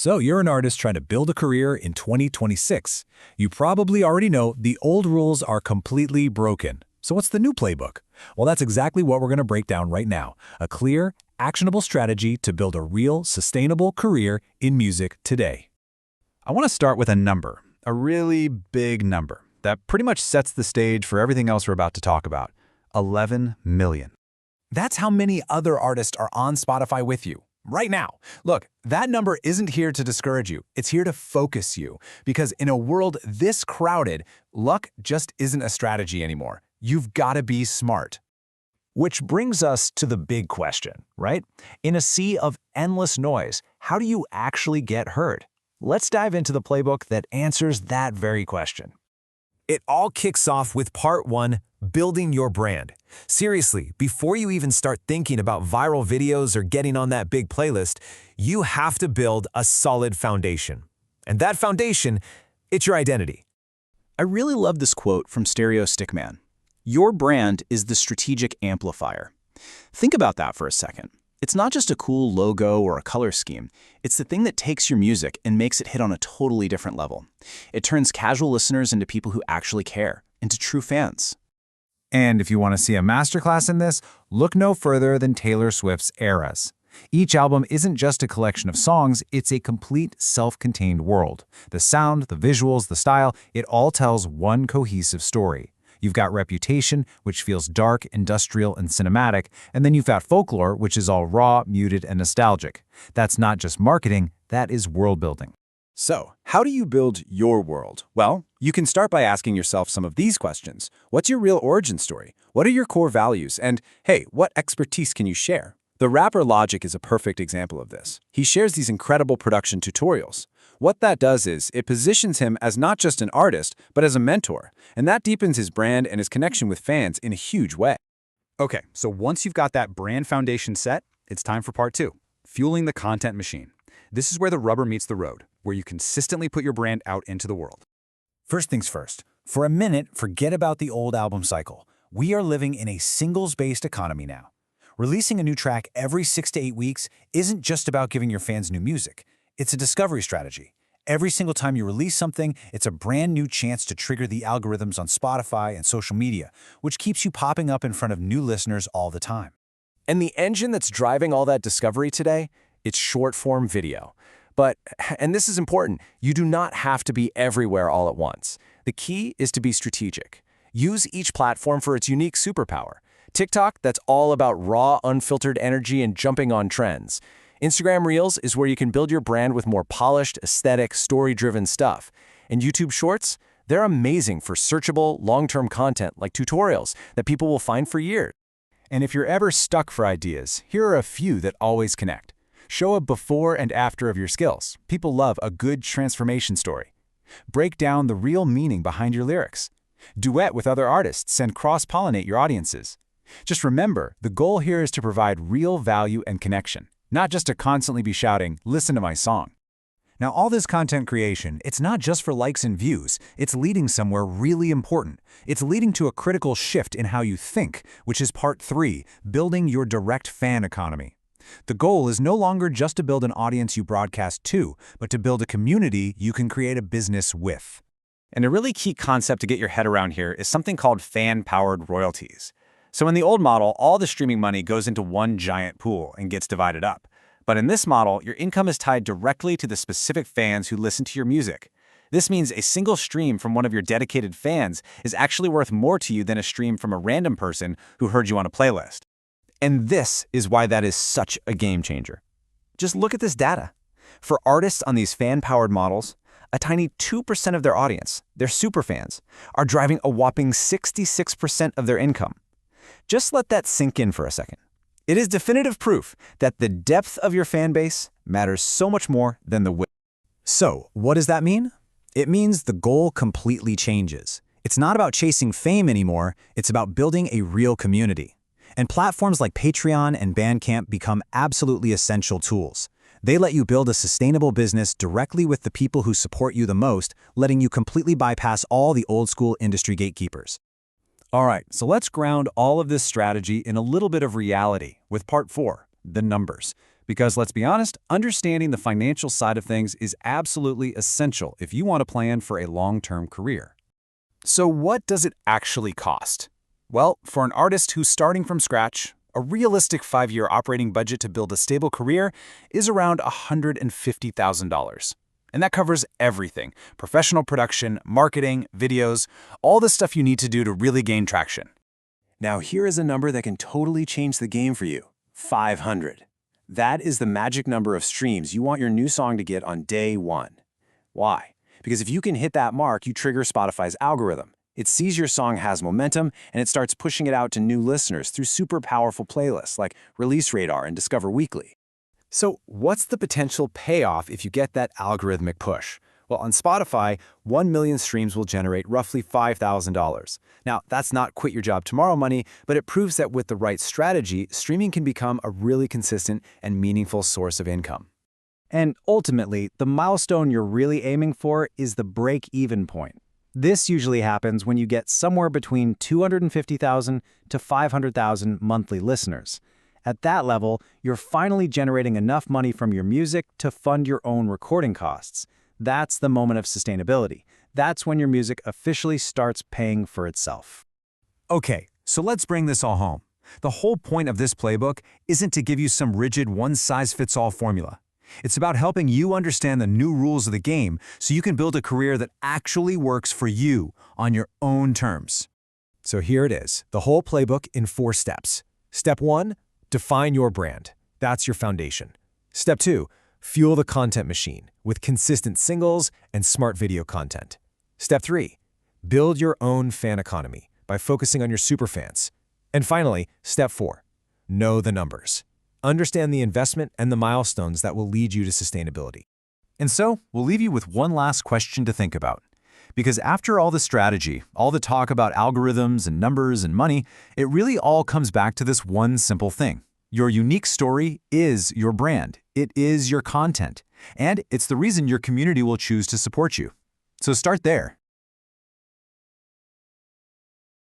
So you're an artist trying to build a career in 2026. You probably already know the old rules are completely broken. So what's the new playbook? Well, that's exactly what we're going to break down right now. A clear, actionable strategy to build a real, sustainable career in music today. I want to start with a number, a really big number, that pretty much sets the stage for everything else we're about to talk about. 11 million. That's how many other artists are on Spotify with you right now. Look, that number isn't here to discourage you. It's here to focus you. Because in a world this crowded, luck just isn't a strategy anymore. You've got to be smart. Which brings us to the big question, right? In a sea of endless noise, how do you actually get heard? Let's dive into the playbook that answers that very question. It all kicks off with part 1, building your brand. Seriously, before you even start thinking about viral videos or getting on that big playlist, you have to build a solid foundation. And that foundation, it's your identity. I really love this quote from Stereo Stickman. Your brand is the strategic amplifier. Think about that for a second. It's not just a cool logo or a color scheme. It's the thing that takes your music and makes it hit on a totally different level. It turns casual listeners into people who actually care, into true fans. And if you want to see a masterclass in this, look no further than Taylor Swift's Eras. Each album isn't just a collection of songs, it's a complete self-contained world. The sound, the visuals, the style, it all tells one cohesive story. You've got Reputation, which feels dark, industrial, and cinematic, and then you've got Folklore, which is all raw, muted, and nostalgic. That's not just marketing, that is world building. So, how do you build your world? Well, you can start by asking yourself some of these questions. What's your real origin story? What are your core values? And hey, what expertise can you share? The rapper Logic is a perfect example of this. He shares these incredible production tutorials. What that does is, it positions him as not just an artist, but as a mentor, and that deepens his brand and his connection with fans in a huge way. Okay, so once you've got that brand foundation set, it's time for part 2, fueling the content machine. This is where the rubber meets the road, where you consistently put your brand out into the world. First things first, for a minute, forget about the old album cycle. We are living in a singles-based economy now. Releasing a new track every 6 to 8 weeks isn't just about giving your fans new music. It's a discovery strategy. Every single time you release something, it's a brand new chance to trigger the algorithms on Spotify and social media, which keeps you popping up in front of new listeners all the time. And the engine that's driving all that discovery today, it's short-form video. But, and this is important, you do not have to be everywhere all at once. The key is to be strategic. Use each platform for its unique superpower. TikTok, that's all about raw, unfiltered energy and jumping on trends. Instagram Reels is where you can build your brand with more polished, aesthetic, story-driven stuff. And YouTube Shorts, they're amazing for searchable, long-term content like tutorials that people will find for years. And if you're ever stuck for ideas, here are a few that always connect. Show a before and after of your skills. People love a good transformation story. Break down the real meaning behind your lyrics. Duet with other artists and cross-pollinate your audiences. Just remember, the goal here is to provide real value and connection, not just to constantly be shouting, "Listen to my song." Now, all this content creation, it's not just for likes and views. It's leading somewhere really important. It's leading to a critical shift in how you think, which is part 3, building your direct fan economy. The goal is no longer just to build an audience you broadcast to, but to build a community you can create a business with. And a really key concept to get your head around here is something called fan-powered royalties. So in the old model, all the streaming money goes into one giant pool and gets divided up. But in this model, your income is tied directly to the specific fans who listen to your music. This means a single stream from one of your dedicated fans is actually worth more to you than a stream from a random person who heard you on a playlist. And this is why that is such a game changer. Just look at this data. For artists on these fan-powered models, a tiny 2% of their audience, their superfans, are driving a whopping 66% of their income. Just let that sink in for a second. It is definitive proof that the depth of your fan base matters so much more than the width. So, what does that mean? It means the goal completely changes. It's not about chasing fame anymore, it's about building a real community. And platforms like Patreon and Bandcamp become absolutely essential tools. They let you build a sustainable business directly with the people who support you the most, letting you completely bypass all the old-school industry gatekeepers. All right, so let's ground all of this strategy in a little bit of reality with part 4, the numbers. Because let's be honest, understanding the financial side of things is absolutely essential if you want to plan for a long-term career. So what does it actually cost? Well, for an artist who's starting from scratch, a realistic 5-year operating budget to build a stable career is around $150,000. And that covers everything: professional production, marketing, videos, all the stuff you need to do to really gain traction. Now here is a number that can totally change the game for you: 500. That is the magic number of streams you want your new song to get on day one. Why? Because if you can hit that mark, you trigger Spotify's algorithm. It sees your song has momentum, and it starts pushing it out to new listeners through super powerful playlists like Release Radar and Discover Weekly. So what's the potential payoff if you get that algorithmic push? Well, on Spotify, 1 million streams will generate roughly $5,000. Now, that's not quit your job tomorrow money, but it proves that with the right strategy, streaming can become a really consistent and meaningful source of income. And ultimately, the milestone you're really aiming for is the break-even point. This usually happens when you get somewhere between 250,000 to 500,000 monthly listeners. At that level, you're finally generating enough money from your music to fund your own recording costs. That's the moment of sustainability. That's when your music officially starts paying for itself. Okay, so let's bring this all home. The whole point of this playbook isn't to give you some rigid one-size-fits-all formula. It's about helping you understand the new rules of the game so you can build a career that actually works for you on your own terms. So here it is, the whole playbook in 4 steps. Step 1, define your brand. That's your foundation. Step 2, fuel the content machine with consistent singles and smart video content. Step 3, build your own fan economy by focusing on your superfans. And finally, step 4, know the numbers. Understand the investment and the milestones that will lead you to sustainability. And so, we'll leave you with one last question to think about. Because after all the strategy, all the talk about algorithms and numbers and money, it really all comes back to this one simple thing. Your unique story is your brand. It is your content. And it's the reason your community will choose to support you. So start there.